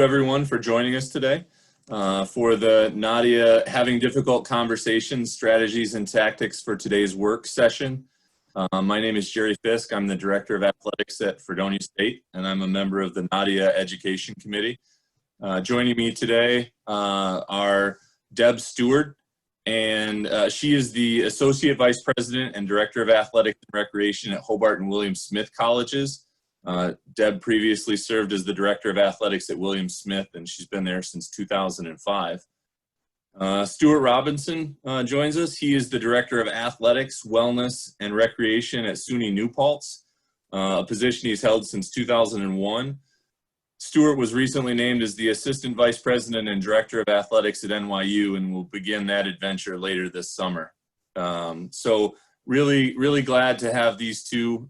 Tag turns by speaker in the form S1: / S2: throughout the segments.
S1: Everyone for joining us today for the Nadia Having Difficult Conversations, Strategies and Tactics for Today's Work session. My name is Jerry Fisk. I'm the Director of Athletics at Fredonia State, and I'm a member of the Nadia Education Committee. Joining me today are Deb Steward, and she is the Associate Vice President and Director of Athletics and Recreation at Hobart and William Smith Colleges. Deb previously served as the Director of Athletics at William Smith, and she's been there since 2005. Stuart Robinson joins us. He is the Director of Athletics, Wellness, and Recreation at SUNY New Paltz, a position he's held since 2001. Stuart was recently named as the Assistant Vice President and Director of Athletics at NYU and will begin that adventure later this summer. So really glad to have these two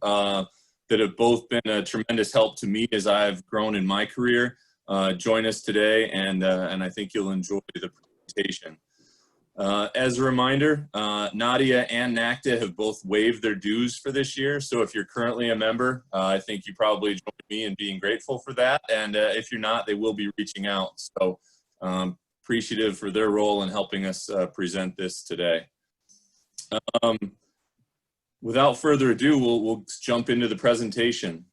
S1: that have both been a tremendous help to me as I've grown in my career, join us today, and I think you'll enjoy the presentation. As a reminder, Nadia and NACTA have both waived their dues for this year, so if you're currently a member, I think you probably join me in being grateful for that, and if you're not, they will be reaching out. So appreciative for their role in helping us present this today. Without further ado, we'll jump into the presentation.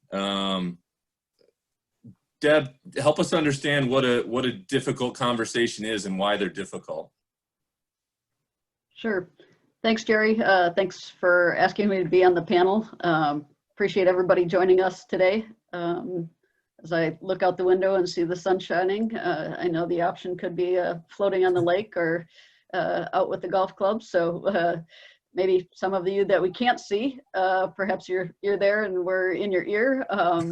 S1: Deb, help us understand what a difficult conversation is and why they're difficult.
S2: Sure. Thanks, Jerry. Thanks for asking me to be on the panel. Appreciate everybody joining us today. As I look out the window and see the sun shining, I know the option could be floating on the lake or out with the golf club. So maybe some of you that we can't see, perhaps you're there and we're in your ear.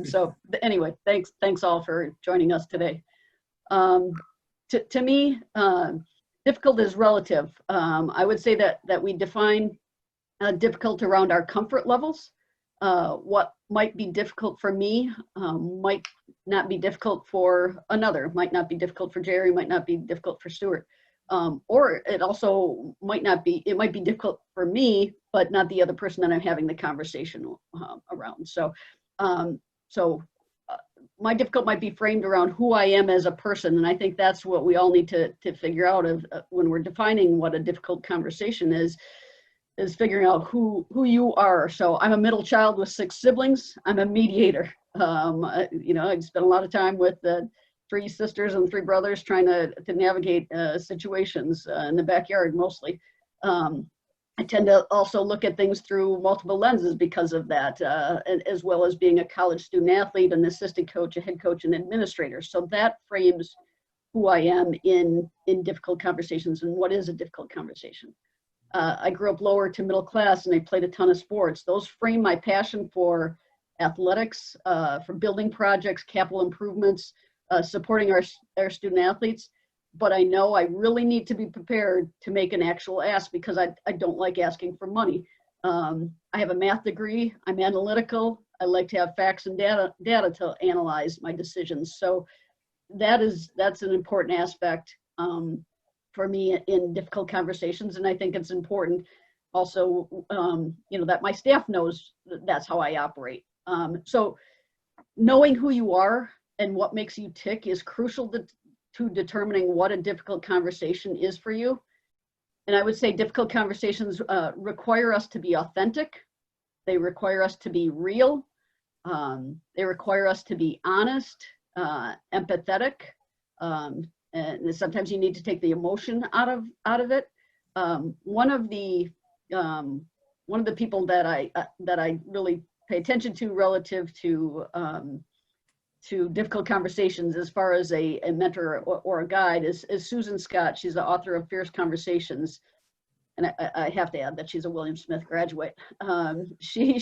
S2: So anyway, thanks all for joining us today. To me, difficult is relative. I would say that we define difficult around our comfort levels. What might be difficult for me might not be difficult for another, might not be difficult for Jerry, might not be difficult for Stuart. Or it also might be difficult for me, but not the other person that I'm having the conversation around. So, my difficult might be framed around who I am as a person, and I think that's what we all need to figure out when we're defining what a difficult conversation is figuring out who you are. So I'm a middle child with 6 siblings. I'm a mediator. I spent a lot of time with 3 sisters and 3 brothers trying to navigate situations in the backyard mostly. I tend to also look at things through multiple lenses because of that, as well as being a college student athlete, an assistant coach, a head coach, and administrator. So that frames who I am in difficult conversations and what is a difficult conversation. I grew up lower to middle class and I played a ton of sports. Those frame my passion for athletics, for building projects, capital improvements, supporting our student athletes, but I know I really need to be prepared to make an actual ask because I don't like asking for money. I have a math degree, I'm analytical, I like to have facts and data to analyze my decisions. So that's an important aspect for me in difficult conversations, and I think it's important also that my staff knows that's how I operate. So knowing who you are and what makes you tick is crucial to determining what a difficult conversation is for you. And I would say difficult conversations require us to be authentic. They require us to be real. They require us to be honest, empathetic, and sometimes you need to take the emotion out of it. One of the people that I really pay attention to relative to difficult conversations as far as a mentor or a guide is Susan Scott. She's the author of Fierce Conversations. And I have to add that she's a William Smith graduate. She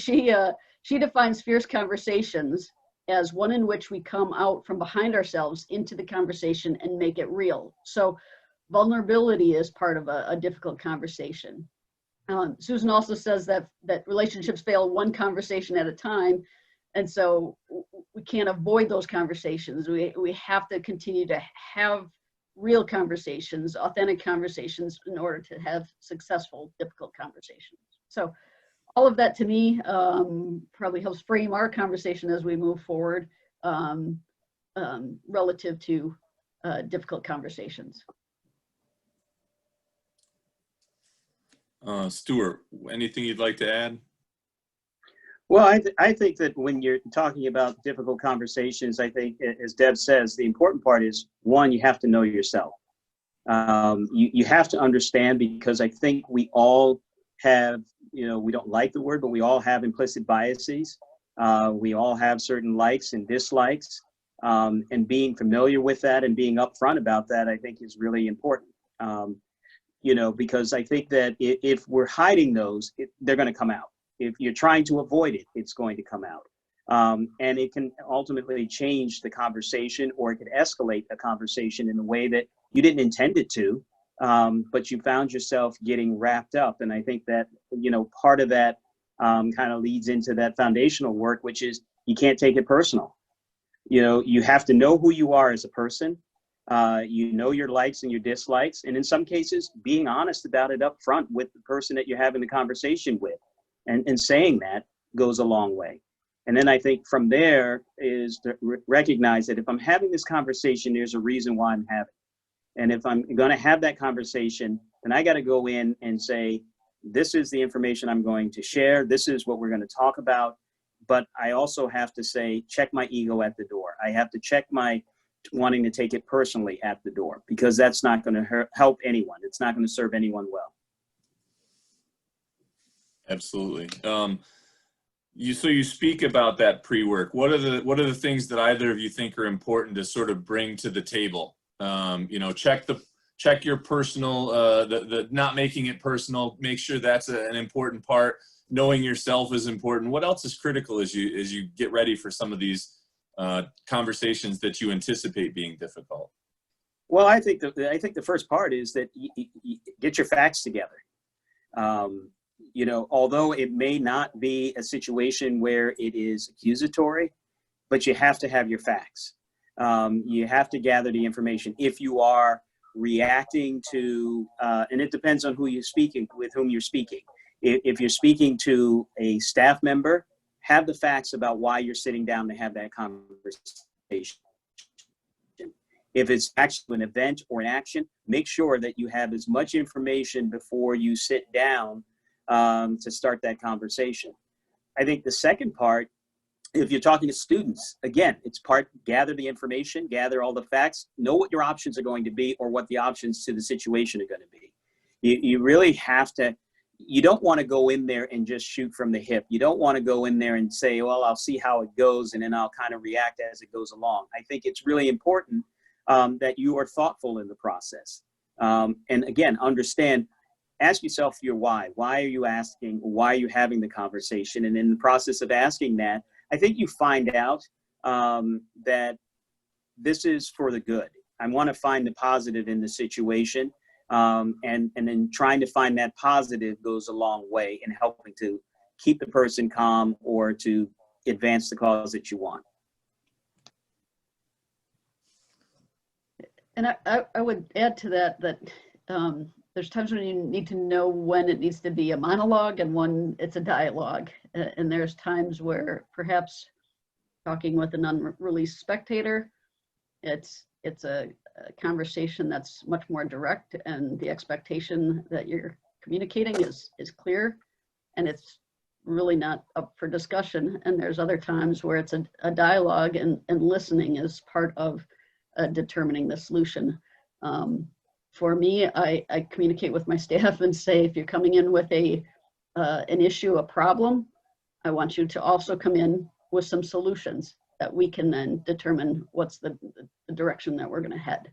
S2: defines fierce conversations as one in which we come out from behind ourselves into the conversation and make it real. So vulnerability is part of a difficult conversation. Susan also says that relationships fail one conversation at a time. And so we can't avoid those conversations. We have to continue to have real conversations, authentic conversations in order to have successful, difficult conversations. So all of that to me probably helps frame our conversation as we move forward. relative to difficult conversations.
S1: Stuart, anything you'd like to add?
S3: Well, I think that when you're talking about difficult conversations, I think, as Deb says, the important part is, one, you have to know yourself. You have to understand, because I think we all have, we don't like the word, but we all have implicit biases. We all have certain likes and dislikes, and being familiar with that and being upfront about that, I think, is really important. Because I think that if we're hiding those, they're going to come out. If you're trying to avoid it, it's going to come out. And it can ultimately change the conversation, or it could escalate the conversation in a way that you didn't intend it to, but you found yourself getting wrapped up. And I think that, part of that kind of leads into that foundational work, which is you can't take it personal. You have to know who you are as a person. Your likes and your dislikes. And in some cases, being honest about it up front with the person that you're having the conversation with. And saying that goes a long way. And then I think from there is to recognize that if I'm having this conversation, there's a reason why I'm having it. And if I'm going to have that conversation, then I got to go in and say, this is the information I'm going to share. This is what we're going to talk about. But I also have to say, check my ego at the door. I have to check my wanting to take it personally at the door, because that's not going to help anyone. It's not going to serve anyone well.
S1: Absolutely. You speak about that pre-work. What are the things that either of you think are important to sort of bring to the table? Check your personal, the not making it personal. Make sure that's an important part. Knowing yourself is important. What else is critical as you get ready for some of these conversations that you anticipate being difficult?
S3: Well, I think the first part is that you get your facts together. Although it may not be a situation where it is accusatory, but you have to have your facts. You have to gather the information. If you are reacting to, and it depends on who you're speaking, with whom you're speaking. If you're speaking to a staff member, have the facts about why you're sitting down to have that conversation. If it's actually an event or an action, make sure that you have as much information before you sit down to start that conversation. I think the second part, if you're talking to students, again, it's gather the information, gather all the facts, know what your options are going to be, or what the options to the situation are going to be. You really have to, you don't want to go in there and just shoot from the hip. You don't want to go in there and say, well, I'll see how it goes, and then I'll kind of react as it goes along. I think it's really important that you are thoughtful in the process. And again, ask yourself your why. Why are you asking? Why are you having the conversation? And in the process of asking that, I think you find out that this is for the good. I want to find the positive in the situation. And then trying to find that positive goes a long way in helping to keep the person calm or to advance the cause that you want.
S2: And I would add to that there's times when you need to know when it needs to be a monologue and when it's a dialogue. And there's times where perhaps talking with an unreleased spectator, it's a conversation that's much more direct, and the expectation that you're communicating is clear, and it's really not up for discussion. And there's other times where it's a dialogue, and listening is part of determining the solution. For me, I communicate with my staff and say, if you're coming in with an issue, a problem, I want you to also come in with some solutions that we can then determine what's the direction that we're going to head.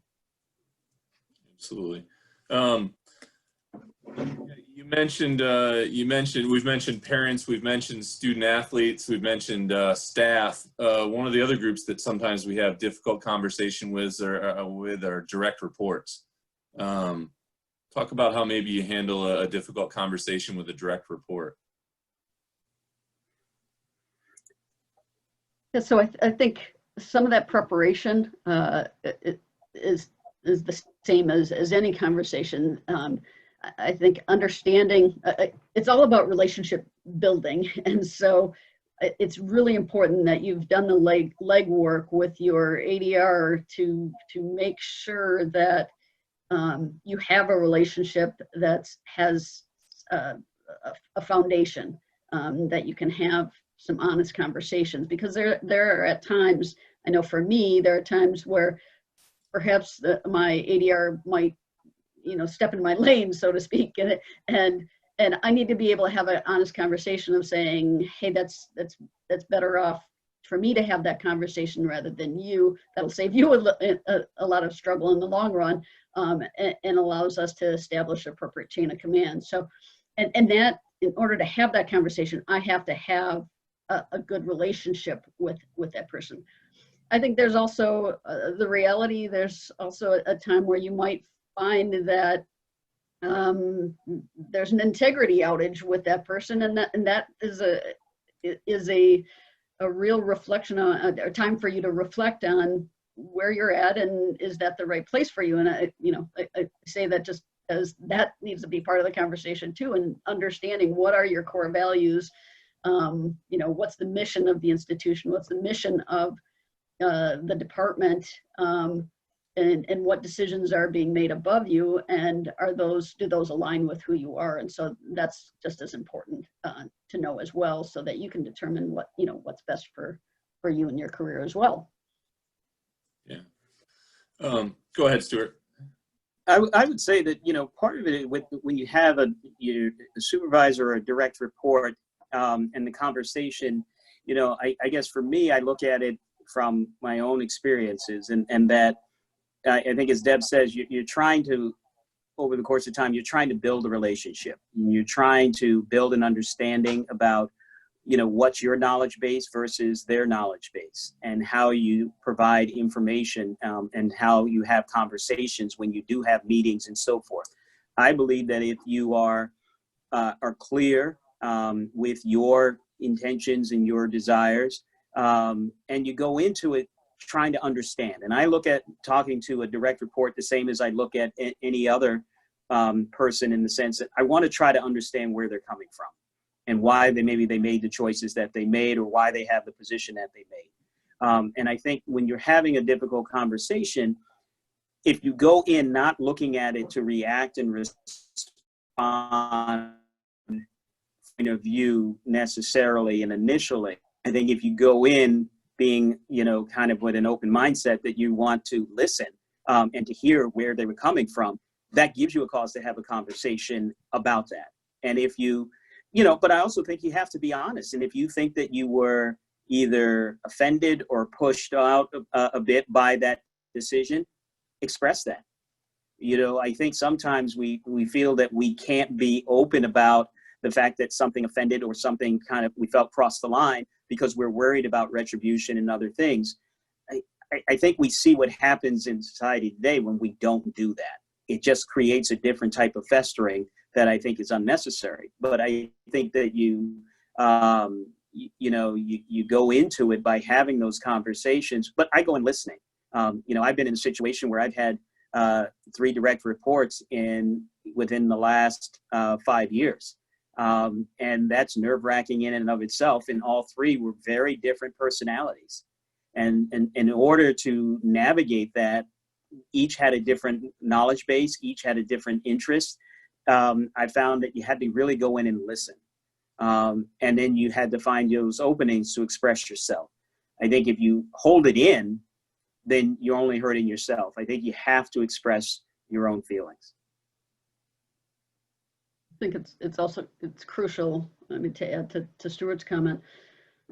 S1: Absolutely. We've mentioned parents, we've mentioned student athletes, we've mentioned staff. One of the other groups that sometimes we have difficult conversation with are direct reports. Talk about how maybe you handle a difficult conversation with a direct report.
S2: Yeah, so I think some of that preparation is the same as any conversation. I think understanding, it's all about relationship building. And so it's really important that you've done the legwork with your ADR to make sure that you have a relationship that has a foundation, that you can have some honest conversations, because there are at times, I know for me, there are times where perhaps my ADR might, step in my lane, so to speak, and I need to be able to have an honest conversation of saying, hey, that's better off for me to have that conversation rather than you. That'll save you a lot of struggle in the long run, and allows us to establish appropriate chain of command. So, and that, in order to have that conversation, I have to have a good relationship with that person. I think there's also the reality, there's also a time where you might find that there's an integrity outage with that person, and that is a real reflection on a time for you to reflect on where you're at, and is that the right place for you. And I say that just as that needs to be part of the conversation too, and understanding what are your core values, what's the mission of the institution, what's the mission of the department, and what decisions are being made above you, and do those align with who you are? And so that's just as important to know as well, so that you can determine what's best for you in your career as well.
S1: Yeah. Go ahead, Stuart.
S3: I would say that, part of it when you have a supervisor or a direct report, and the conversation, I guess for me, I look at it from my own experiences, and that I think, as Deb says, you're trying to, over the course of time, you're trying to build a relationship. You're trying to build an understanding about, what's your knowledge base versus their knowledge base, and how you provide information, and how you have conversations when you do have meetings and so forth. I believe that if you are clear with your intentions and your desires, and you go into it trying to understand. And I look at talking to a direct report the same as I look at any other person, in the sense that I want to try to understand where they're coming from, and why they made the choices that they made, or why they have the position that they made. And I think when you're having a difficult conversation, if you go in not looking at it to react and respond point of view necessarily and initially, I think if you go in being, kind of with an open mindset that you want to listen, and to hear where they were coming from, that gives you a cause to have a conversation about that. And if but I also think you have to be honest. And if you think that you were either offended or pushed out a bit by that decision, express that. I think sometimes we feel that we can't be open about the fact that something offended, or something kind of we felt crossed the line, because we're worried about retribution and other things. I think we see what happens in society today when we don't do that. It just creates a different type of festering that I think is unnecessary. But I think that you go into it by having those conversations. But I go in listening. I've been in a situation where I've had 3 direct reports within the last 5 years. And that's nerve-wracking in and of itself. And all 3 were very different personalities. And in order to navigate that, each had a different knowledge base, each had a different interest. I found that you had to really go in and listen. And then you had to find those openings to express yourself. I think if you hold it in, then you're only hurting yourself. I think you have to express your own feelings.
S2: I think it's crucial, to add to Stuart's comment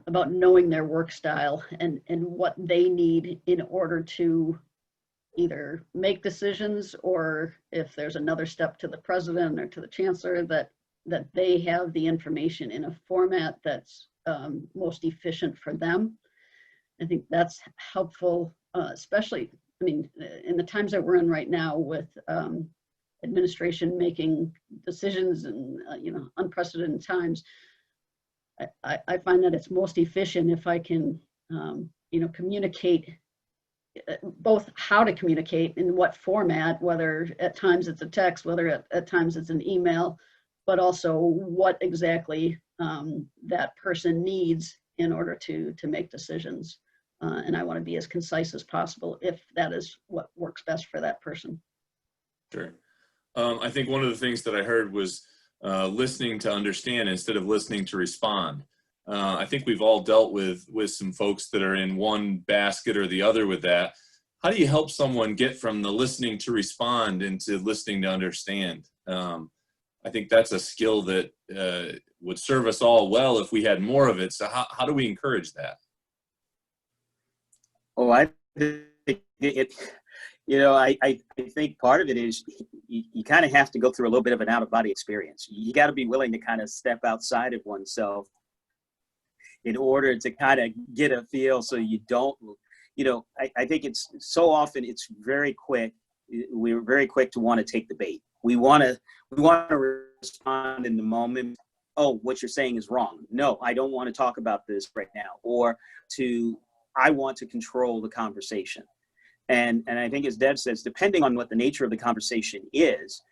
S2: about knowing their work style and what they need in order to either make decisions, or if there's another step to the president or to the chancellor, that they have the information in a format that's most efficient for them. I think that's helpful, especially, in the times that we're in right now with administration making decisions and unprecedented times. I find that it's most efficient if I can communicate both how to communicate, in what format, whether at times it's a text, whether at times it's an email, but also what exactly that person needs in order to make decisions. And I want to be as concise as possible if that is what works best for that person.
S1: Sure. I think one of the things that I heard was listening to understand instead of listening to respond. I think we've all dealt with some folks that are in one basket or the other with that. How do you help someone get from the listening to respond into listening to understand? I think that's a skill that would serve us all well if we had more of it. So how do we encourage that?
S3: Oh, I think it, I think part of it is you kind of have to go through a little bit of an out-of-body experience. You got to be willing to kind of step outside of oneself in order to kind of get a feel, so you don't, I think it's so often it's very quick. We're very quick to want to take the bait. We want to respond in the moment. Oh, what you're saying is wrong. No, I don't want to talk about this right now. Or I want to control the conversation. And I think, as Deb says, depending on what the nature of the conversation is,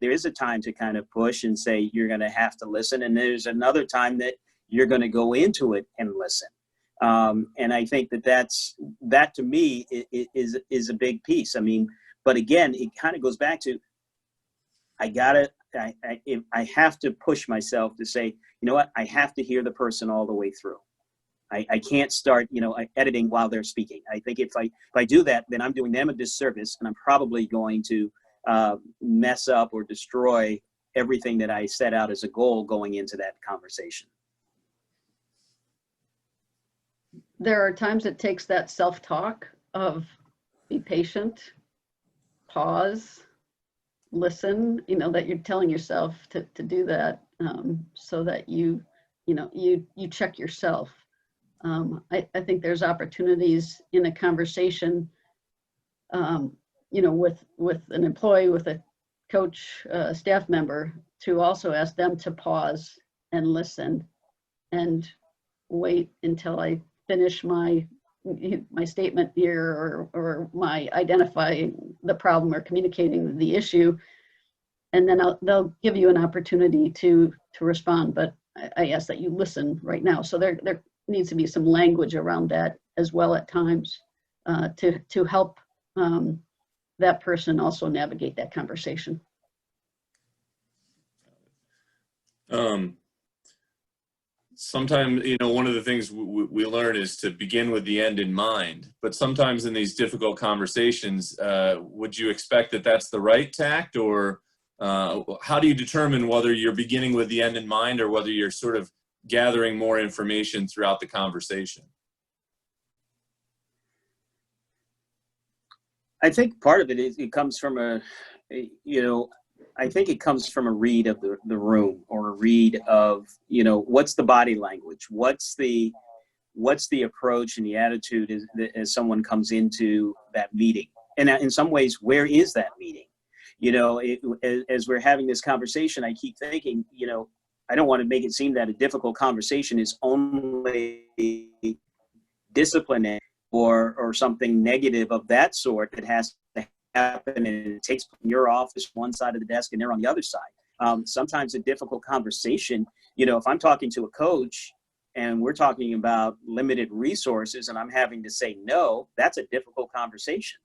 S3: there is a time to kind of push and say, you're going to have to listen. And there's another time that you're going to go into it and listen. And I think that to me is a big piece. I mean, but again, it kind of goes back to, I have to push myself to say, you know what, I have to hear the person all the way through. I can't start, editing while they're speaking. I think if I do that, then I'm doing them a disservice, and I'm probably going to mess up or destroy everything that I set out as a goal going into that conversation.
S2: There are times it takes that self-talk of be patient, pause, listen, that you're telling yourself to do that, so that you check yourself. I think there's opportunities in a conversation, with an employee, with a coach, staff member, to also ask them to pause and listen and wait until I finish my statement here, or my identifying the problem or communicating the issue, and then they'll give you an opportunity to respond. But I ask that you listen right now. So there needs to be some language around that as well at times, to help that person also navigate that conversation.
S1: Sometimes, one of the things we learn is to begin with the end in mind. But sometimes in these difficult conversations, would you expect that that's the right tact, or how do you determine whether you're beginning with the end in mind or whether you're sort of gathering more information throughout the conversation?
S3: I think part of it is it comes from I think it comes from a read of the room, or a read of, what's the body language? What's the approach and the attitude as someone comes into that meeting? And in some ways, where is that meeting? As we're having this conversation, I keep thinking, I don't want to make it seem that a difficult conversation is only disciplinary or something negative of that sort that has to happen, and it takes your office one side of the desk and they're on the other side. Sometimes a difficult conversation, if I'm talking to a coach and we're talking about limited resources and I'm having to say no, that's a difficult conversation.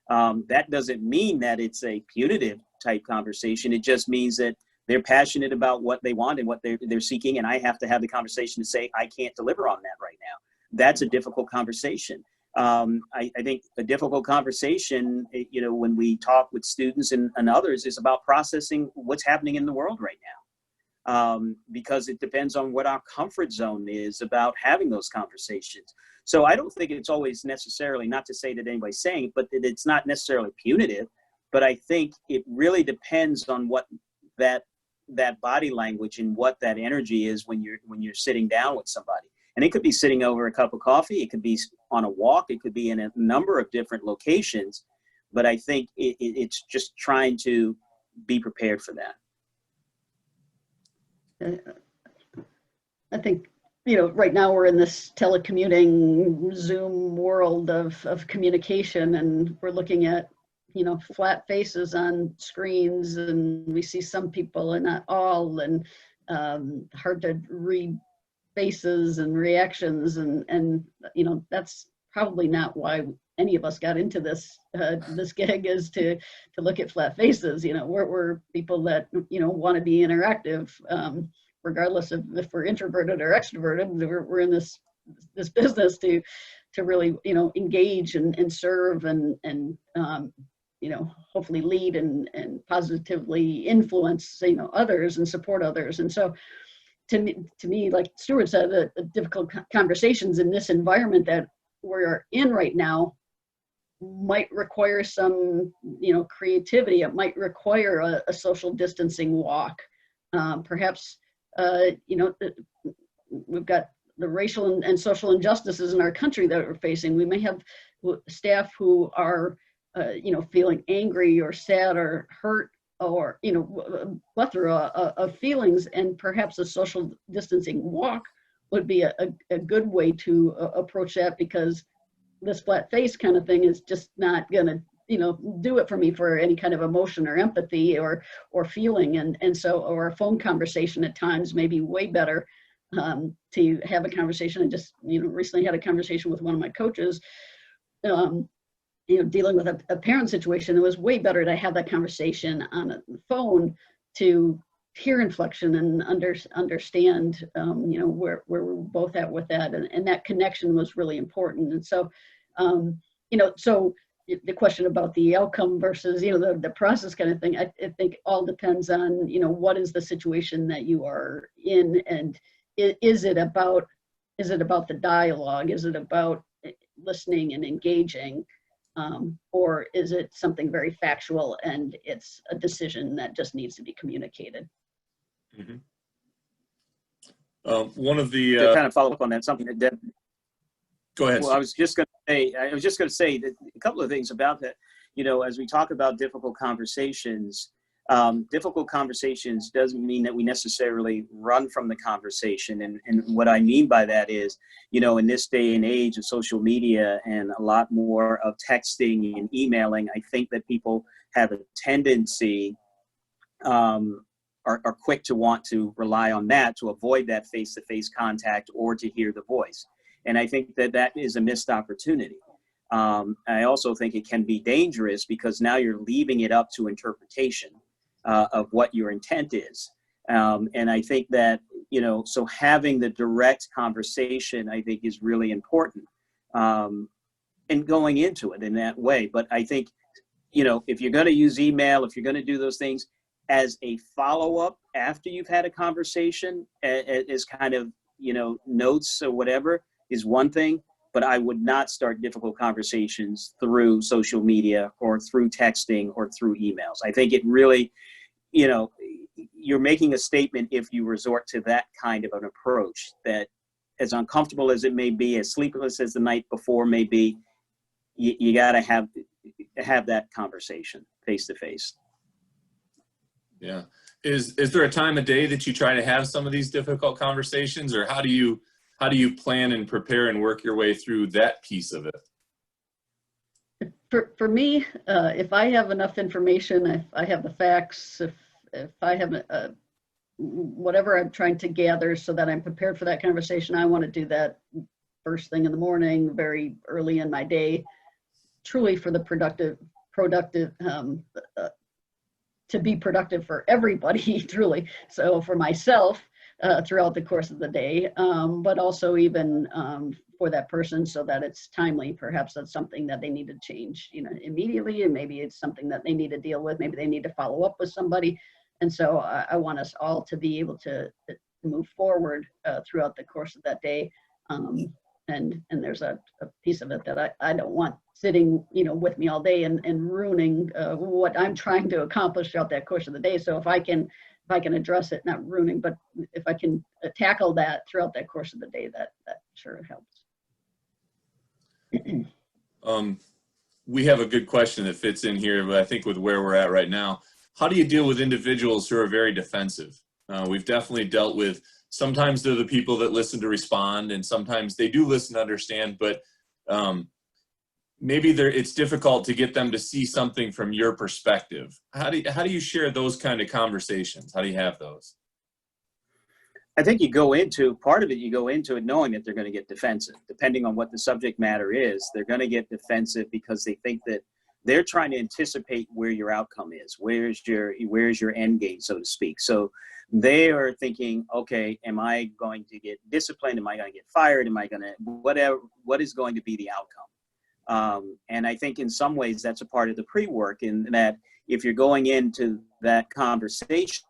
S3: That doesn't mean that it's a punitive type conversation. It just means that they're passionate about what they want and what they're seeking, and I have to have the conversation to say, I can't deliver on that right now. That's a difficult conversation. I think a difficult conversation, when we talk with students and others, is about processing what's happening in the world right now. Because it depends on what our comfort zone is about having those conversations. So I don't think it's always necessarily, not to say that anybody's saying it, but that it's not necessarily punitive, but I think it really depends on what that body language and what that energy is when you're sitting down with somebody. And it could be sitting over a cup of coffee, it could be on a walk, it could be in a number of different locations, but I think it's just trying to be prepared for that.
S2: I think, right now we're in this telecommuting Zoom world of communication, and we're looking at, flat faces on screens, and we see some people and not all, and hard to read faces and reactions, and you know, that's probably not why any of us got into this this gig, is to look at flat faces. You know, we're people that, you know, want to be interactive, regardless of if we're introverted or extroverted. We're in this business to really, you know, engage and serve and you know, hopefully lead and positively influence, you know, others and support others. And so to me, like Stuart said, the difficult conversations in this environment that we're in right now might require some, you know, creativity. It might require a social distancing walk. Perhaps, you know, we've got the racial and social injustices in our country that we're facing. We may have staff who are, you know, feeling angry or sad or hurt, or, you know, a plethora of feelings, and perhaps a social distancing walk would be a good way to approach that, because this flat face kind of thing is just not gonna, you know, do it for me for any kind of emotion or empathy or feeling. And so, or a phone conversation at times may be way better to have a conversation. I just, you know, recently had a conversation with one of my coaches, you know, dealing with a parent situation. It was way better to have that conversation on a phone to hear inflection and understand, you know, where we're both at with that. And that connection was really important. And so, you know, so the question about the outcome versus, you know, the process kind of thing, I think all depends on, you know, what is the situation that you are in, and is it about the dialogue? Is it about listening and engaging? Or is it something very factual and it's a decision that just needs to be communicated?
S1: Mm-hmm. One of the
S3: to kind of follow up on that, something that Deb.
S1: Go ahead.
S3: Well, I was just going to say that a couple of things about that. You know, as we talk about difficult conversations doesn't mean that we necessarily run from the conversation. And what I mean by that is, you know, in this day and age of social media and a lot more of texting and emailing, I think that people have a tendency, are quick to want to rely on that to avoid that face-to-face contact or to hear the voice. And I think that is a missed opportunity. I also think it can be dangerous, because now you're leaving it up to interpretation of what your intent is. And I think that, you know, so having the direct conversation, I think, is really important, and going into it in that way. But I think, you know, if you're going to use email, if you're going to do those things as a follow-up after you've had a conversation, as kind of, you know, notes or whatever, is one thing. But I would not start difficult conversations through social media or through texting or through emails. I think it really, you know, you're making a statement if you resort to that kind of an approach, that as uncomfortable as it may be, as sleepless as the night before may be, you got to have that conversation face to face.
S1: Yeah. Is there a time of day that you try to have some of these difficult conversations, or how do you plan and prepare and work your way through that piece of it?
S2: For me, if I have enough information, if I have the facts, if I have whatever I'm trying to gather so that I'm prepared for that conversation, I want to do that first thing in the morning, very early in my day, truly for the productive to be productive for everybody, truly. So for myself, throughout the course of the day, but also even for that person, so that it's timely. Perhaps that's something that they need to change, you know, immediately, and maybe it's something that they need to deal with. Maybe they need to follow up with somebody. And so I want us all to be able to move forward throughout the course of that day. And there's a piece of it that I don't want sitting, you know, with me all day and ruining what I'm trying to accomplish throughout that course of the day. So if I can address it, not ruining, but if I can tackle that throughout that course of the day, that sure helps.
S1: We have a good question that fits in here, but I think with where we're at right now, how do you deal with individuals who are very defensive? We've definitely dealt with, sometimes they're the people that listen to respond, and sometimes they do listen to understand, but maybe it's difficult to get them to see something from your perspective. How do you share those kind of conversations? How do you have those?
S3: I think you go into it knowing that they're going to get defensive. Depending on what the subject matter is, they're going to get defensive because they think that they're trying to anticipate where your outcome is. Where's your end game, so to speak. So they are thinking, okay, am I going to get disciplined? Am I going to get fired? Am I going to whatever? What is going to be the outcome? And I think in some ways that's a part of the pre-work, in that if you're going into that conversation,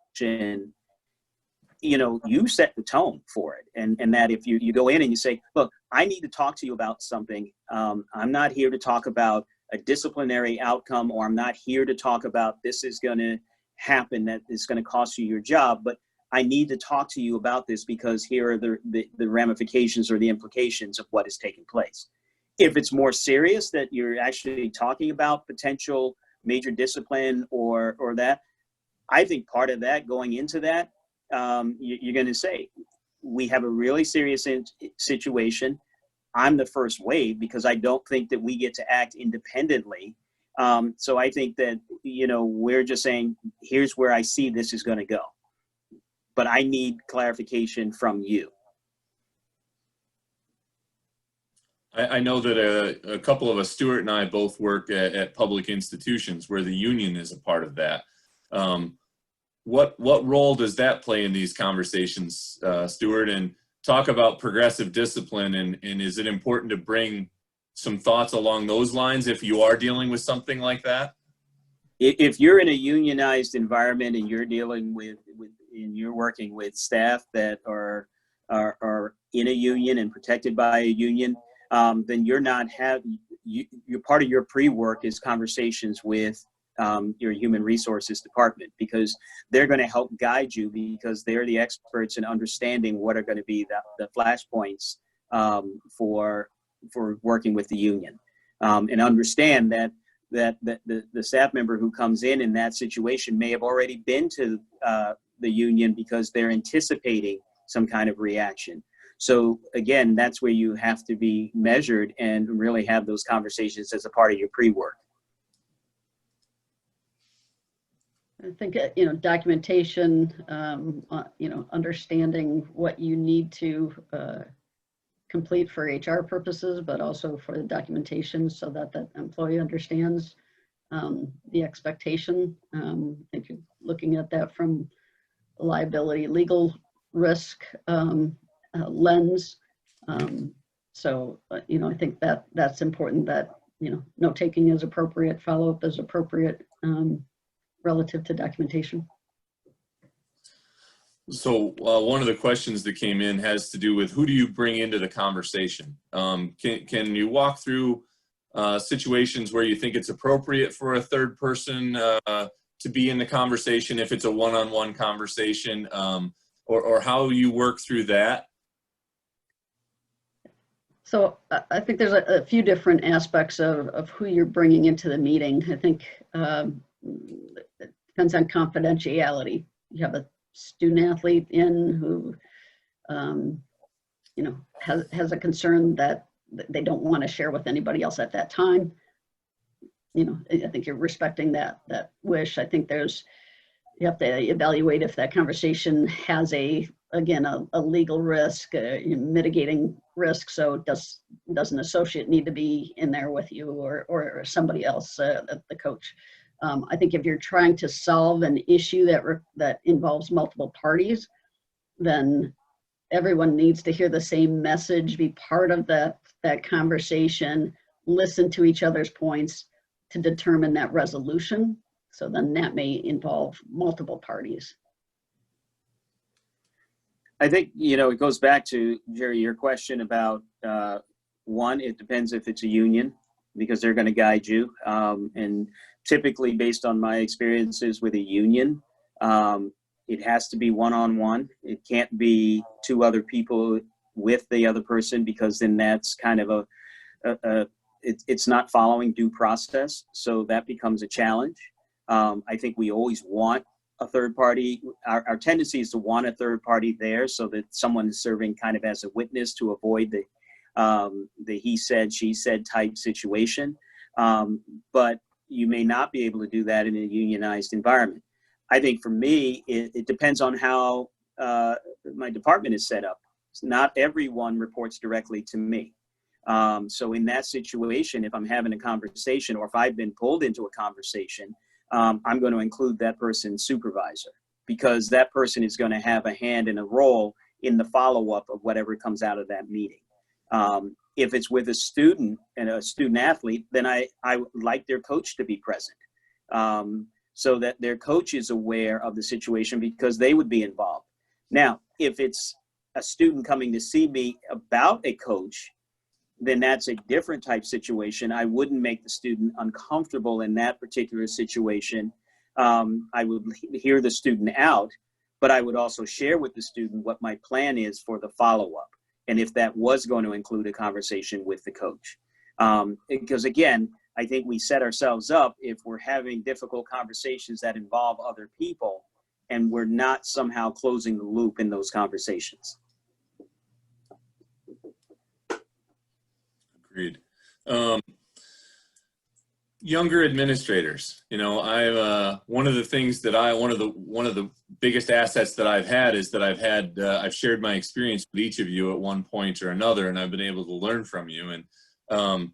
S3: you set the tone for it. And that if you go in and you say, look, I need to talk to you about something. I'm not here to talk about a disciplinary outcome, or I'm not here to talk about this is going to happen, that is going to cost you your job, but I need to talk to you about this because here are the ramifications or the implications of what is taking place. If it's more serious, that you're actually talking about potential major discipline or that, I think part of that, going into that, you're going to say, we have a really serious situation. I'm the first wave because I don't think that we get to act independently. So I think that, we're just saying, here's where I see this is going to go, but I need clarification from you.
S1: I know that a couple of us, Stuart and I, both work at public institutions where the union is a part of that. What role does that play in these conversations, Stuart? And talk about progressive discipline, and is it important to bring some thoughts along those lines if you are dealing with something like that?
S3: If you're in a unionized environment and you're dealing and you're working with staff that are in a union and protected by a union, then you're part of your pre-work is conversations with your human resources department, because they're going to help guide you, because they're the experts in understanding what are going to be the flashpoints for working with the union, and understand that the staff member who comes in that situation may have already been to the union because they're anticipating some kind of reaction. So again, that's where you have to be measured and really have those conversations as a part of your pre-work.
S2: I think, documentation, understanding what you need to complete for HR purposes, but also for the documentation so that the employee understands the expectation. I think you're looking at that from a liability, legal risk lens. So, I think that's important, that, note taking is appropriate, follow-up is appropriate, relative to documentation.
S1: So one of the questions that came in has to do with, who do you bring into the conversation? Can you walk through situations where you think it's appropriate for a third person to be in the conversation, if it's a one-on-one conversation, or how you work through that?
S2: So I think there's a few different aspects of who you're bringing into the meeting. I think it depends on confidentiality. You have a student athlete in who, has a concern that they don't want to share with anybody else at that time. I think you're respecting that wish. I think you have to evaluate if that conversation has a legal risk, mitigating risk. So does an associate need to be in there with you, or somebody else, the coach? I think if you're trying to solve an issue that involves multiple parties, then everyone needs to hear the same message, be part of that conversation, listen to each other's points to determine that resolution. So then that may involve multiple parties.
S3: I think, it goes back to, Jerry, your question about, one, it depends if it's a union, because they're going to guide you. And typically, based on my experiences with a union, it has to be one-on-one. It can't be two other people with the other person, because then that's kind of it's not following due process. So that becomes a challenge. I think we always want a third party. Our tendency is to want a third party there so that someone is serving kind of as a witness to avoid the he said, she said type situation. But you may not be able to do that in a unionized environment. I think for me, it depends on how my department is set up. Not everyone reports directly to me. So in that situation, if I'm having a conversation or if I've been pulled into a conversation, I'm going to include that person's supervisor, because that person is going to have a hand and a role in the follow-up of whatever comes out of that meeting. If it's with a student and a student athlete, then I would like their coach to be present, so that their coach is aware of the situation, because they would be involved. Now, if it's a student coming to see me about a coach, then that's a different type situation. I wouldn't make the student uncomfortable in that particular situation. I would hear the student out, but I would also share with the student what my plan is for the follow-up, and if that was going to include a conversation with the coach. Because again, I think we set ourselves up if we're having difficult conversations that involve other people, and we're not somehow closing the loop in those conversations.
S1: Agreed. Younger administrators, you know, one of the things that one of the biggest assets that I've had is that I've shared my experience with each of you at one point or another, and I've been able to learn from you. And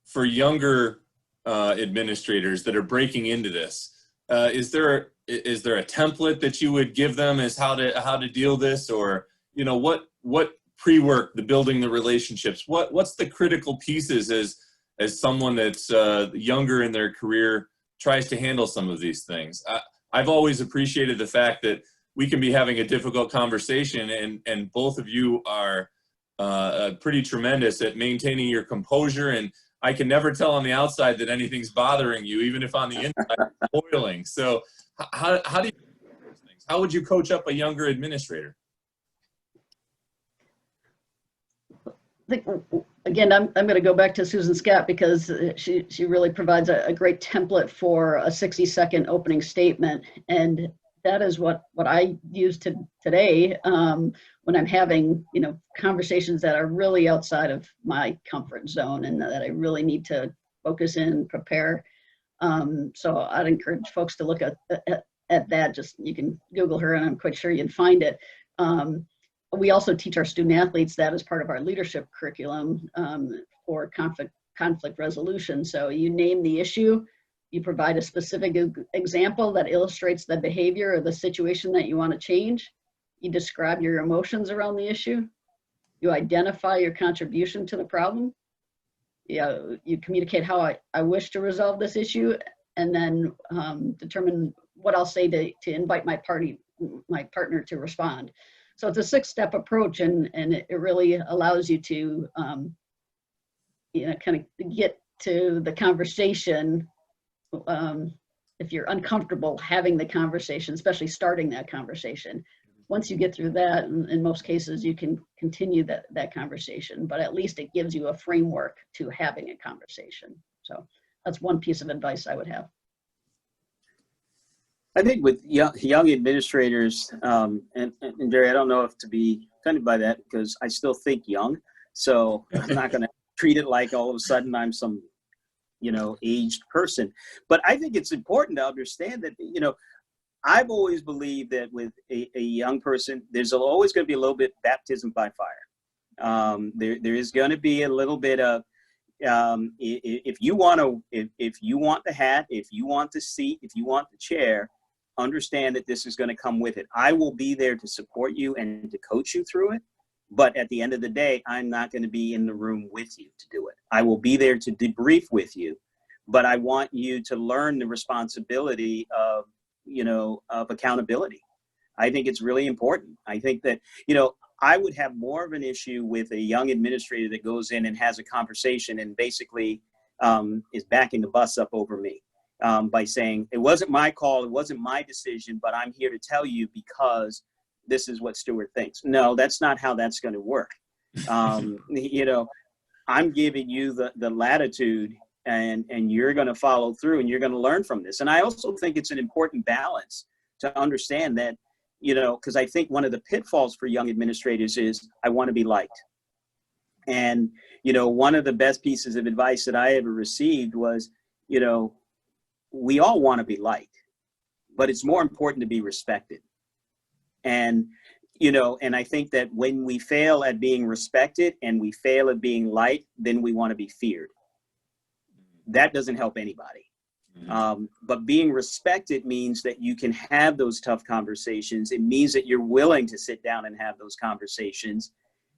S1: for younger administrators that are breaking into this, is there a template that you would give them as how to deal this, or, you know, what pre-work, the building the relationships, what's the critical pieces as someone that's younger in their career tries to handle some of these things? I've always appreciated the fact that we can be having a difficult conversation, and both of you are pretty tremendous at maintaining your composure, and I can never tell on the outside that anything's bothering you, even if on the inside it's boiling. So how do you do those things? How would you coach up a younger administrator?
S2: I think, again, I'm going to go back to Susan Scott, because she really provides a great template for a 60-second opening statement, and that is what I use today when I'm having, you know, conversations that are really outside of my comfort zone and that I really need to focus in, prepare. So I'd encourage folks to look at that. Just, you can Google her, and I'm quite sure you'd find it. We also teach our student athletes that as part of our leadership curriculum for conflict resolution. So you name the issue, you provide a specific example that illustrates the behavior or the situation that you want to change. You describe your emotions around the issue. You identify your contribution to the problem. You communicate how I wish to resolve this issue, and then determine what I'll say to invite my partner to respond. So it's a 6-step approach, and it really allows you to, you know, kind of get to the conversation if you're uncomfortable having the conversation, especially starting that conversation. Once you get through that, in most cases, you can continue that conversation, but at least it gives you a framework to having a conversation. So that's one piece of advice I would have.
S3: I think with young administrators, and Jerry, I don't know if to be offended by that, because I still think young, so I'm not going to treat it like all of a sudden I'm some, you know, aged person. But I think it's important to understand that, you know, I've always believed that with a young person, there's always going to be a little bit baptism by fire. There is going to be a little bit of, if you want the hat, if you want the seat, if you want the chair, understand that this is going to come with it. I will be there to support you and to coach you through it. But at the end of the day, I'm not going to be in the room with you to do it. I will be there to debrief with you, but I want you to learn the responsibility of, you know, of accountability. I think it's really important. I think that, you know, I would have more of an issue with a young administrator that goes in and has a conversation and basically is backing the bus up over me by saying, it wasn't my call, it wasn't my decision, but I'm here to tell you because this is what Stuart thinks. No, that's not how that's going to work. You know, I'm giving you the latitude, and you're going to follow through, and you're going to learn from this. And I also think it's an important balance to understand that, you know, because I think one of the pitfalls for young administrators is, I want to be liked. And, you know, one of the best pieces of advice that I ever received was, you know, we all want to be liked, but it's more important to be respected. And, and I think that when we fail at being respected and we fail at being liked, then we want to be feared. That doesn't help anybody. But being respected means that you can have those tough conversations. It means that you're willing to sit down and have those conversations,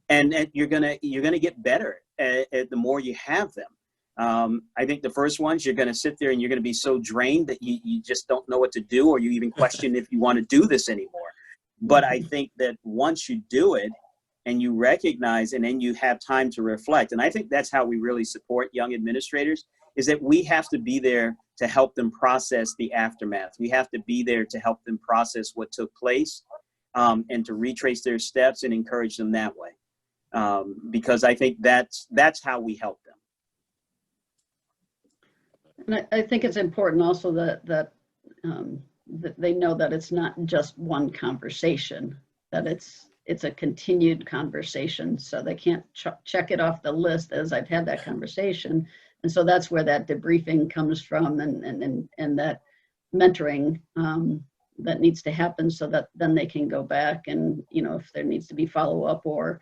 S3: and you're gonna get better at the more you have them. I think the first ones, you're gonna sit there and you're gonna be so drained that you just don't know what to do, or you even question if you want to do this anymore. But I think that once you do it and you recognize, and then you have time to reflect, and I think that's how we really support young administrators, is that we have to be there to help them process the aftermath. We have to be there to help them process what took place, and to retrace their steps and encourage them that way. Because I think that's how we help them.
S2: And I think it's important also that they know that it's not just one conversation, that it's a continued conversation. So they can't check it off the list as I've had that conversation. And so that's where that debriefing comes from, and that mentoring that needs to happen, so that then they can go back and, if there needs to be follow-up, or,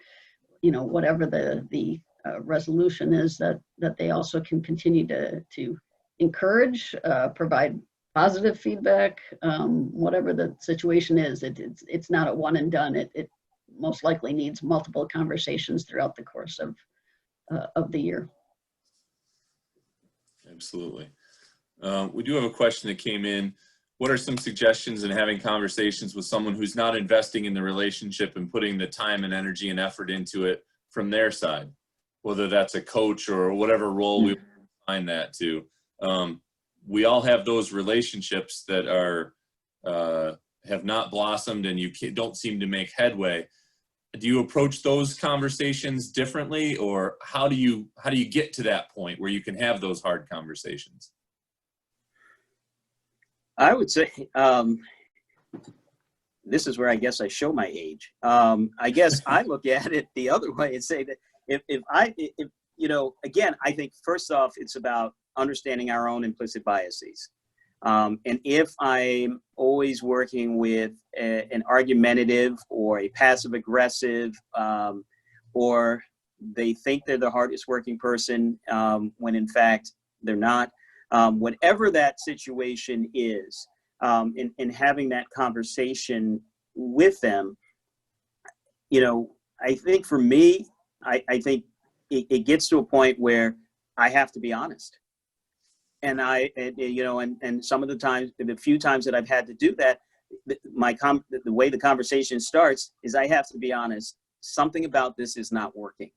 S2: whatever the resolution is, that they also can continue to encourage, provide positive feedback, whatever the situation is. It's not a one and done. It most likely needs multiple conversations throughout the course of the year.
S1: Absolutely. We do have a question that came in. What are some suggestions in having conversations with someone who's not investing in the relationship and putting the time and energy and effort into it from their side, whether that's a coach or whatever role we find that to? We all have those relationships that are have not blossomed, and you don't seem to make headway. Do you approach those conversations differently, or how do you get to that point where you can have those hard conversations?
S3: I would say, this is where I guess I show my age. I guess I look at it the other way and say that if again, I think first off, it's about understanding our own implicit biases. And if I'm always working with an argumentative or a passive aggressive, or they think they're the hardest working person, when in fact they're not, whatever that situation is, in having that conversation with them, I think for me, I think it gets to a point where I have to be honest. And and some of the times, the few times that I've had to do that, the way the conversation starts is I have to be honest. Something about this is not working.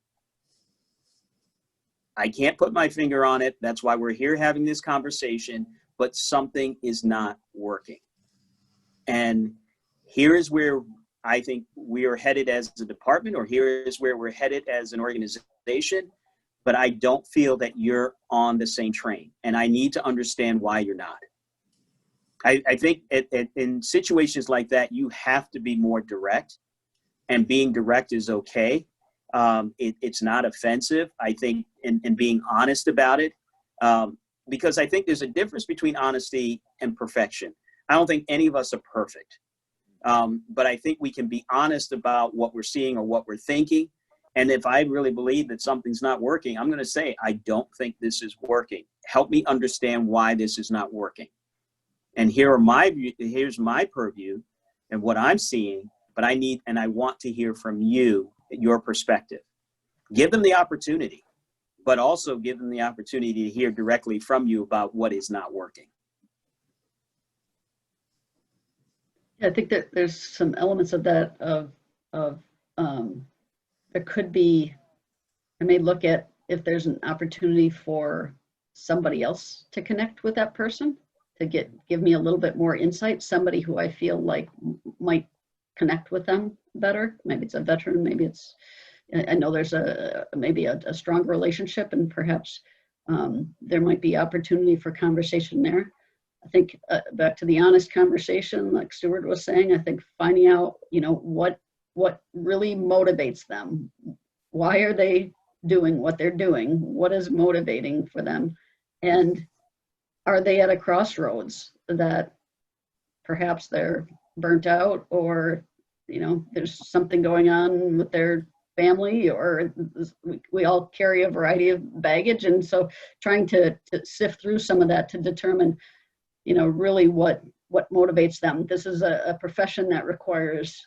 S3: I can't put my finger on it. That's why we're here having this conversation, but something is not working. And here is where I think we are headed as a department, or here is where we're headed as an organization. But I don't feel that you're on the same train, and I need to understand why you're not. I think in situations like that, you have to be more direct, and being direct is okay. It's not offensive, I think, in being honest about it, because I think there's a difference between honesty and perfection. I don't think any of us are perfect, but I think we can be honest about what we're seeing or what we're thinking. And if I really believe that something's not working, I'm going to say, I don't think this is working. Help me understand why this is not working. And here's my purview and what I'm seeing, but I want to hear from you, your perspective. Give them the opportunity, but also give them the opportunity to hear directly from you about what is not working.
S2: Yeah, I think that there's some elements of that there could be, I may look at if there's an opportunity for somebody else to connect with that person, to give me a little bit more insight, somebody who I feel like might connect with them better. Maybe it's a veteran, maybe it's, I know there's maybe a strong relationship, and perhaps there might be opportunity for conversation there. I think back to the honest conversation, like Stuart was saying, I think finding out, what really motivates them. Why are they doing what they're doing? What is motivating for them? And are they at a crossroads that perhaps they're burnt out, or you know, there's something going on with their family, or we all carry a variety of baggage. And so trying to sift through some of that to determine, you know, really what motivates them. This is a profession that requires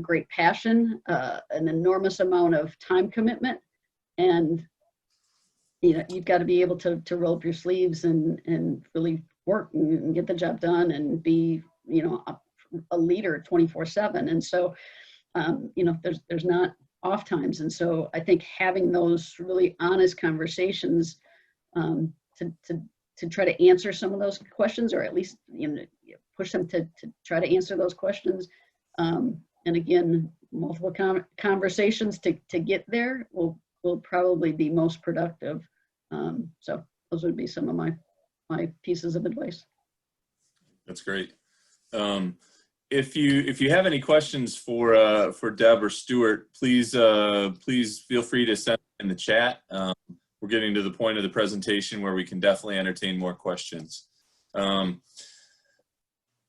S2: great passion, an enormous amount of time commitment, and you know, you've got to be able to roll up your sleeves and really work and get the job done and be, you know, a leader 24/7. And so, you know, there's not off times. And so I think having those really honest conversations to try to answer some of those questions, or at least, you know, push them to try to answer those questions. And again, multiple conversations to get there will probably be most productive. So those would be some of my pieces of advice.
S1: That's great. If you have any questions for Deb or Stuart, please feel free to send them in the chat. We're getting to the point of the presentation where we can definitely entertain more questions.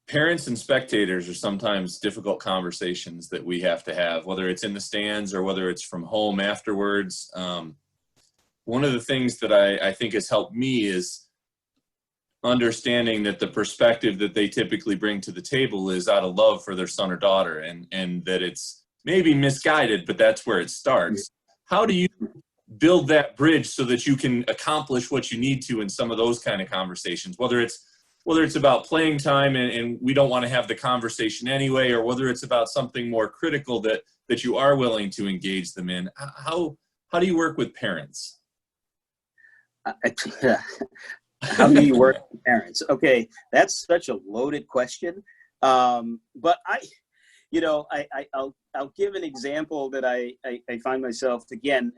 S1: Parents and spectators are sometimes difficult conversations that we have to have, whether it's in the stands or whether it's from home afterwards. One of the things that I think has helped me is understanding that the perspective that they typically bring to the table is out of love for their son or daughter, and that it's maybe misguided, but that's where it starts. How do you build that bridge so that you can accomplish what you need to in some of those kind of conversations, whether it's about playing time and we don't want to have the conversation anyway, or whether it's about something more critical that you are willing to engage them in? How do you work with parents?
S3: How do you work with parents? Okay, that's such a loaded question. But I'll give an example that I find myself, again,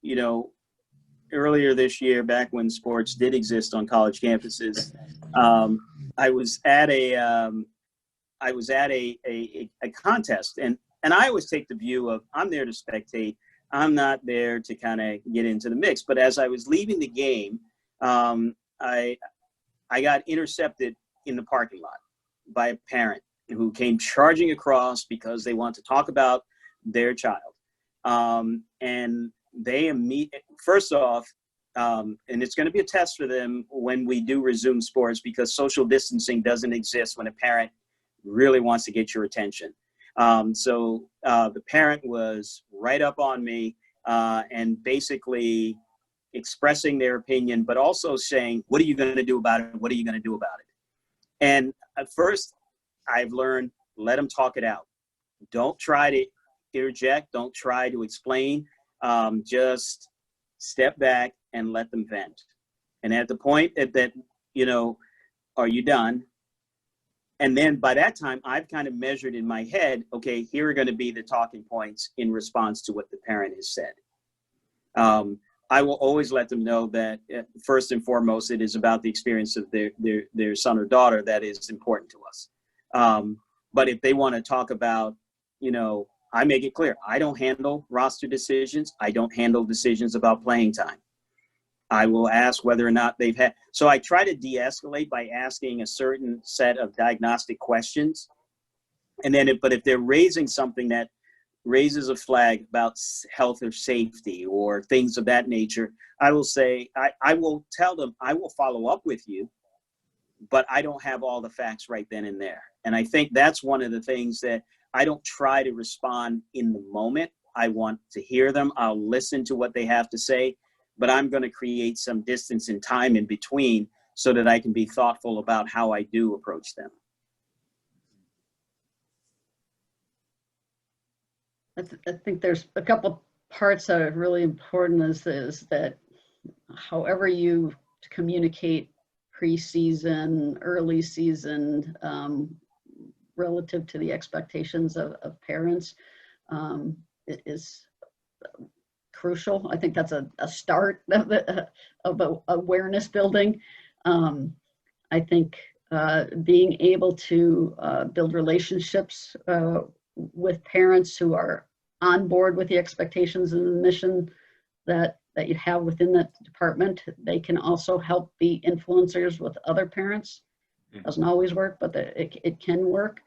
S3: you know, earlier this year, back when sports did exist on college campuses, I was at a contest, and I always take the view of I'm there to spectate. I'm not there to kind of get into the mix. But as I was leaving the game, I got intercepted in the parking lot by a parent who came charging across because they want to talk about their child. And they first off, and it's going to be a test for them when we do resume sports, because social distancing doesn't exist when a parent really wants to get your attention. So the parent was right up on me and basically expressing their opinion, but also saying, what are you going to do about it? What are you going to do about it? And at first, I've learned, let them talk it out. Don't try to interject. Don't try to explain. Just step back and let them vent. And at the point that, you know, are you done? And then by that time, I've kind of measured in my head, okay, here are going to be the talking points in response to what the parent has said. I will always let them know that first and foremost, it is about the experience of their son or daughter that is important to us. But if they want to talk about, you know, I make it clear, I don't handle roster decisions. I don't handle decisions about playing time. I will ask whether or not they've had. So I try to de-escalate by asking a certain set of diagnostic questions. And then, but if they're raising something that raises a flag about health or safety or things of that nature, I will say, I will tell them, I will follow up with you, but I don't have all the facts right then and there. And I think that's one of the things that I don't try to respond in the moment. I want to hear them. I'll listen to what they have to say, but I'm going to create some distance and time in between so that I can be thoughtful about how I do approach them.
S2: I think there's a couple parts that are really important is that however you communicate preseason, early season, relative to the expectations of parents, it is crucial. I think that's a start of awareness building. I think being able to build relationships with parents who are on board with the expectations and the mission that you have within that department. They can also help be influencers with other parents. Doesn't always work, but it can work.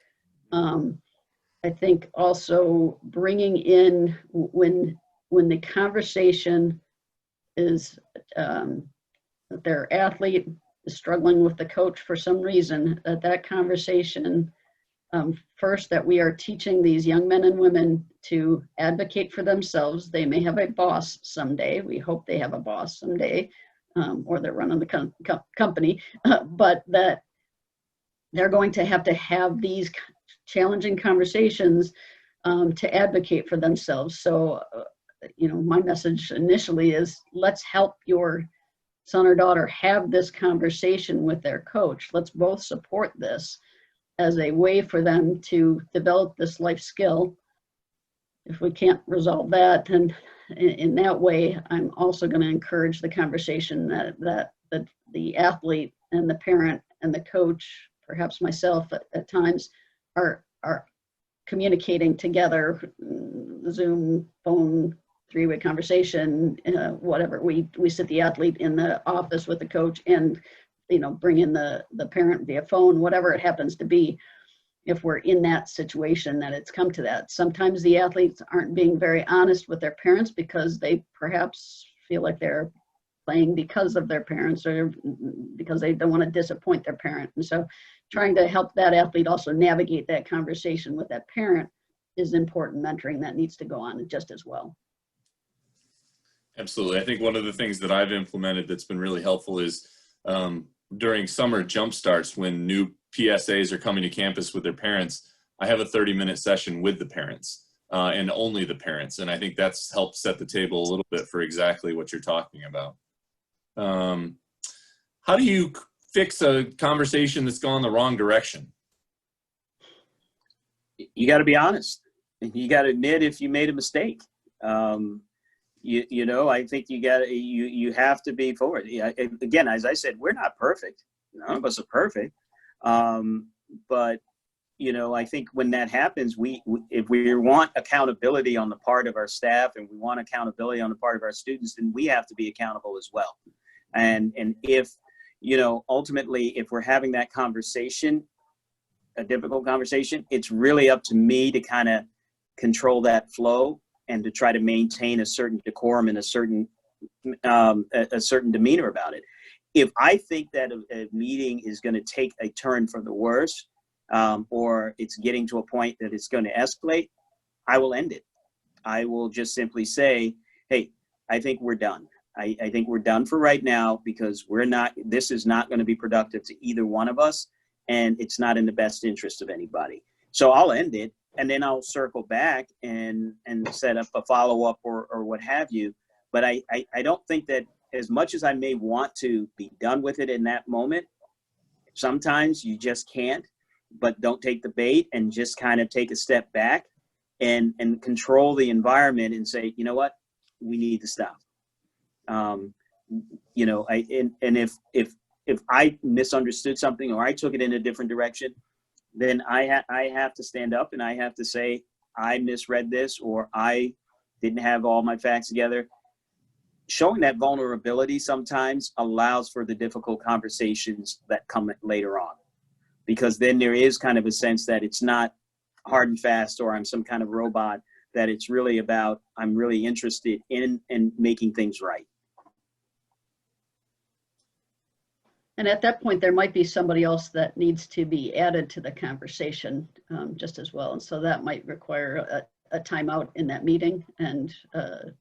S2: I think also bringing in when the conversation is that their athlete is struggling with the coach for some reason, that conversation, first, that we are teaching these young men and women to advocate for themselves. They may have a boss someday. We hope they have a boss someday, or they're running the company, but that they're going to have these challenging conversations to advocate for themselves. So, my message initially is, let's help your son or daughter have this conversation with their coach. Let's both support this as a way for them to develop this life skill. If we can't resolve that, then in that way, I'm also going to encourage the conversation that the athlete and the parent and the coach, perhaps myself at times, are communicating together, Zoom, phone, three-way conversation, whatever. We sit the athlete in the office with the coach and, bring in the parent via phone, whatever it happens to be. If we're in that situation, that it's come to that. Sometimes the athletes aren't being very honest with their parents because they perhaps feel like they're playing because of their parents or because they don't want to disappoint their parent. And so trying to help that athlete also navigate that conversation with that parent is important mentoring that needs to go on just as well.
S1: Absolutely. I think one of the things that I've implemented that's been really helpful is during summer jump starts, when new PSAs are coming to campus with their parents, I have a 30-minute session with the parents and only the parents. And I think that's helped set the table a little bit for exactly what you're talking about. How do you fix a conversation that's gone the wrong direction?
S3: You got to be honest. You got to admit if you made a mistake. I think you have to be forward. Again, as I said, we're not perfect. None of us are perfect. But I think when that happens, if we want accountability on the part of our staff and we want accountability on the part of our students, then we have to be accountable as well. And if, ultimately, if we're having that conversation, a difficult conversation, it's really up to me to kind of control that flow and to try to maintain a certain decorum and a certain demeanor about it. If I think that a meeting is going to take a turn for the worse, or it's getting to a point that it's going to escalate, I will end it. I will just simply say, hey, I think we're done. I think we're done for right now because this is not going to be productive to either one of us, and it's not in the best interest of anybody. So I'll end it, and then I'll circle back and set up a follow-up or what have you. But I don't think that, as much as I may want to be done with it in that moment, sometimes you just can't. But don't take the bait and just kind of take a step back and control the environment and say, you know what, we need to stop. If I misunderstood something or I took it in a different direction, then I have to stand up and I have to say, I misread this, or I didn't have all my facts together. Showing that vulnerability sometimes allows for the difficult conversations that come later on, because then there is kind of a sense that it's not hard and fast or I'm some kind of robot, that it's really about, I'm really interested in making things right.
S2: And at that point, there might be somebody else that needs to be added to the conversation just as well. And so that might require a timeout in that meeting and, a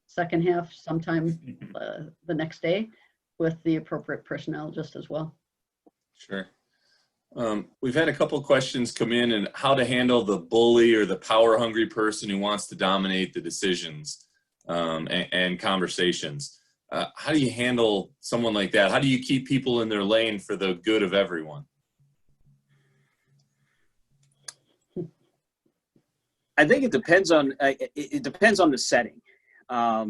S2: second half sometime the next day with the appropriate personnel just as well.
S1: Sure. We've had a couple questions come in and how to handle the bully or the power hungry person who wants to dominate the decisions and conversations. How do you handle someone like that? How do you keep people in their lane for the good of everyone?
S3: I think it depends on the setting. I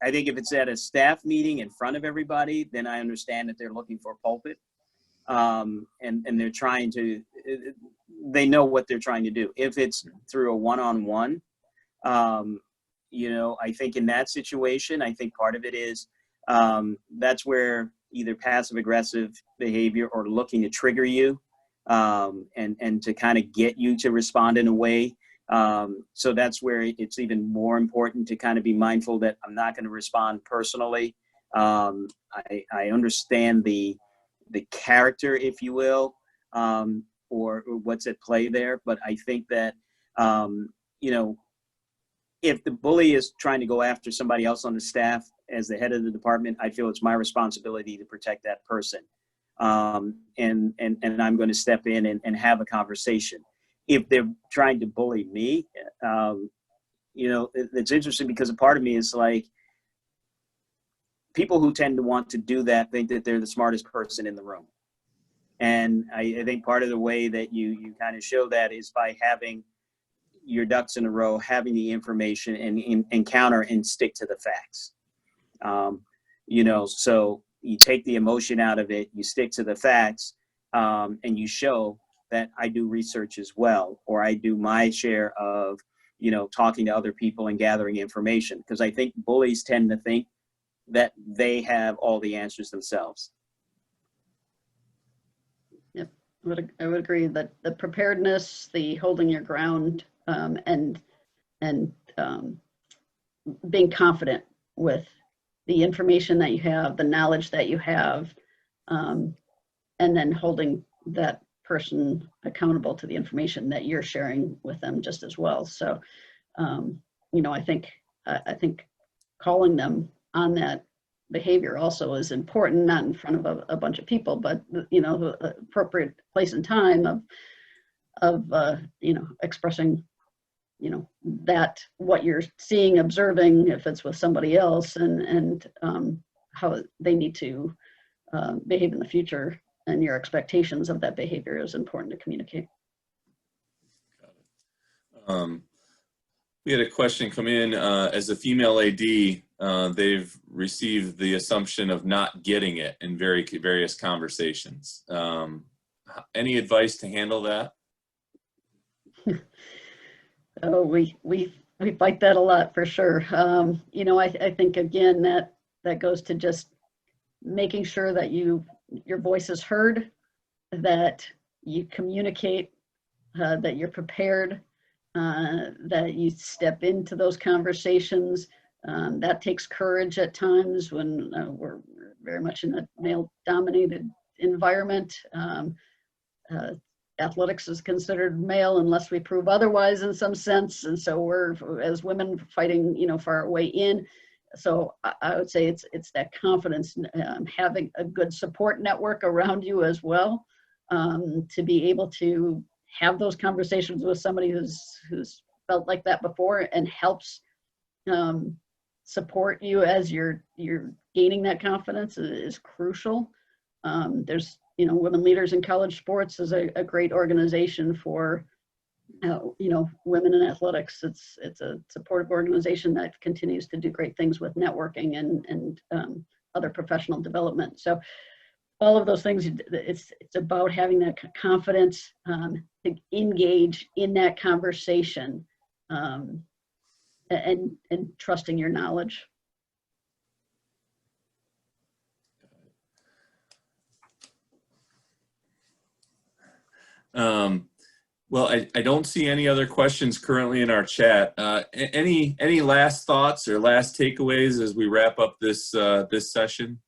S3: think if it's at a staff meeting in front of everybody, then I understand that they're looking for a pulpit, and they're trying to. They know what they're trying to do. If it's through a one-on-one, I think in that situation, I think part of it is that's where either passive aggressive behavior or looking to trigger you and to kind of get you to respond in a way. So that's where it's even more important to kind of be mindful that I'm not going to respond personally. I understand the character, if you will, or what's at play there. But I think that, you know, if the bully is trying to go after somebody else on the staff as the head of the department, I feel it's my responsibility to protect that person. And I'm going to step in and have a conversation. If they're trying to bully me, you know, it's interesting because a part of me is like, people who tend to want to do that think that they're the smartest person in the room. And I think part of the way that you kind of show that is by having your ducks in a row, having the information and counter and stick to the facts. You know, so you take the emotion out of it, you stick to the facts, and you show that I do research as well, or I do my share of, you know, talking to other people and gathering information. Because I think bullies tend to think that they have all the answers themselves.
S2: Yep, I would agree that the preparedness, the holding your ground, and being confident with the information that you have, the knowledge that you have, and then holding that person accountable to the information that you're sharing with them just as well. So, you know, I think calling them on that behavior also is important, not in front of a bunch of people, but, you know, the appropriate place and time of you know, expressing, you know, that what you're seeing, observing, if it's with somebody else, and how they need to behave in the future, and your expectations of that behavior is important to communicate.
S1: We had a question come in. As a female AD, they've received the assumption of not getting it in various conversations. Any advice to handle that?
S2: Oh, we fight that a lot for sure. You know, I think again that goes to just making sure that your voice is heard, that you communicate, that you're prepared, that you step into those conversations. That takes courage at times when we're very much in a male-dominated environment. Athletics is considered male unless we prove otherwise in some sense, and so we're, as women, fighting, you know, for our way in. So I would say it's that confidence, having a good support network around you as well, to be able to have those conversations with somebody who's felt like that before and helps support you as you're gaining that confidence is crucial. There's, you know, Women Leaders in College Sports is a great organization for, you know, women in athletics. It's a supportive organization that continues to do great things with networking and other professional development. So all of those things, it's about having that confidence to engage in that conversation, and trusting your knowledge.
S1: Well, I don't see any other questions currently in our chat. Any last thoughts or last takeaways as we wrap up this this session?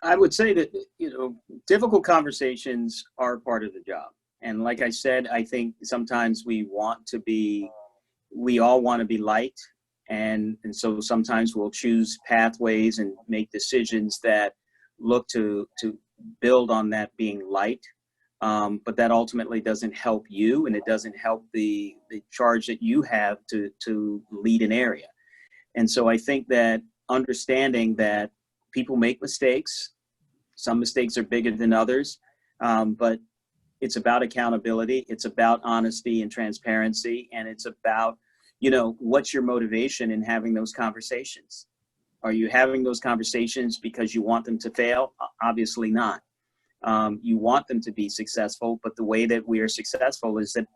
S3: I would say that, you know, difficult conversations are part of the job. And like I said, I think sometimes we all want to be liked. And so sometimes we'll choose pathways and make decisions that look to build on that being light. But that ultimately doesn't help you, and it doesn't help the charge that you have to lead an area. And so I think that understanding that people make mistakes, some mistakes are bigger than others, but it's about accountability, it's about honesty and transparency, and it's about, you know, what's your motivation in having those conversations? Are you having those conversations because you want them to fail? Obviously not. You want them to be successful, but the way that we are successful is that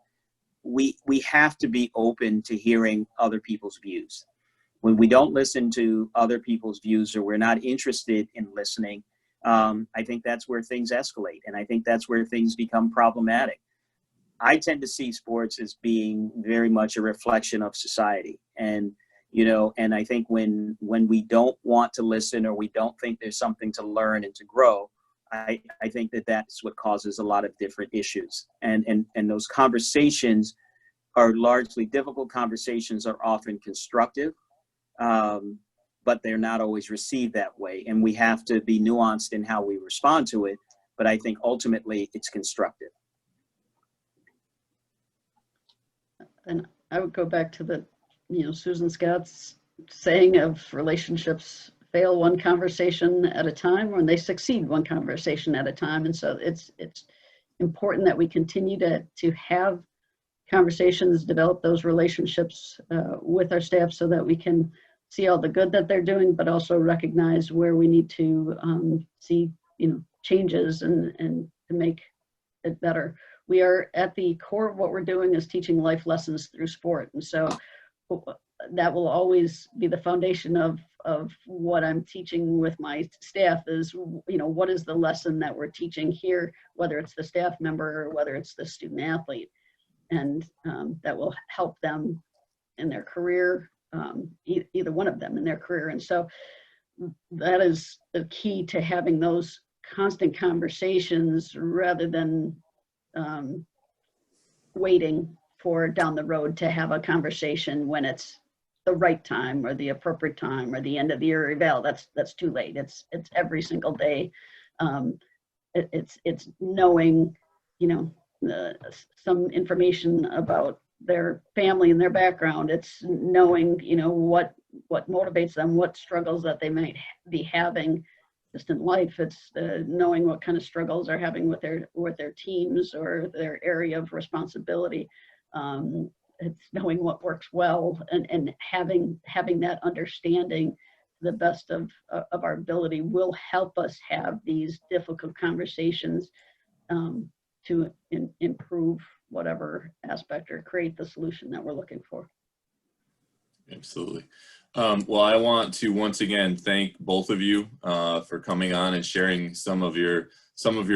S3: we have to be open to hearing other people's views. When we don't listen to other people's views, or we're not interested in listening, I think that's where things escalate, and I think that's where things become problematic. I tend to see sports as being very much a reflection of society, and and I think when we don't want to listen, or we don't think there's something to learn and to grow, I think that's what causes a lot of different issues, and those conversations are largely difficult. Conversations are often constructive, but they're not always received that way, and we have to be nuanced in how we respond to it. But I think ultimately it's constructive.
S2: And I would go back to the, Susan Scott's saying of relationships fail one conversation at a time, when they succeed one conversation at a time. And so it's important that we continue to have conversations, develop those relationships with our staff, so that we can see all the good that they're doing, but also recognize where we need to see, changes and to make it better. We are at the core of what we're doing is teaching life lessons through sport. And so that will always be the foundation of what I'm teaching with my staff is, what is the lesson that we're teaching here, whether it's the staff member or whether it's the student athlete. And that will help them in their career, either one of them in their career. And so that is the key to having those constant conversations, rather than waiting for down the road to have a conversation when it's the right time or the appropriate time or the end of the year eval. That's too late. It's every single day. It's knowing, some information about their family and their background. It's knowing, what motivates them, what struggles that they might be having just in life. It's knowing what kind of struggles they're having with their teams or their area of responsibility. It's knowing what works well and having that understanding to the best of our ability will help us have these difficult conversations to improve whatever aspect or create the solution that we're looking for.
S1: Absolutely. Well, I want to once again thank both of you for coming on and sharing some of your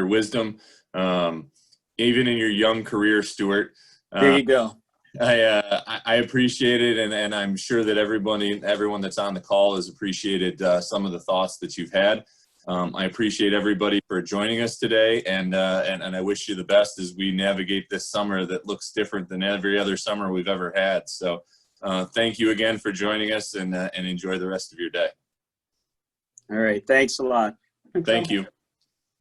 S1: wisdom, even in your young career, Stuart.
S3: There you go.
S1: I appreciate it, and I'm sure that everyone that's on the call has appreciated some of the thoughts that you've had. I appreciate everybody for joining us today, and I wish you the best as we navigate this summer that looks different than every other summer we've ever had. So thank you again for joining us, and enjoy the rest of your day.
S3: All right. Thanks a lot.
S1: Thank you.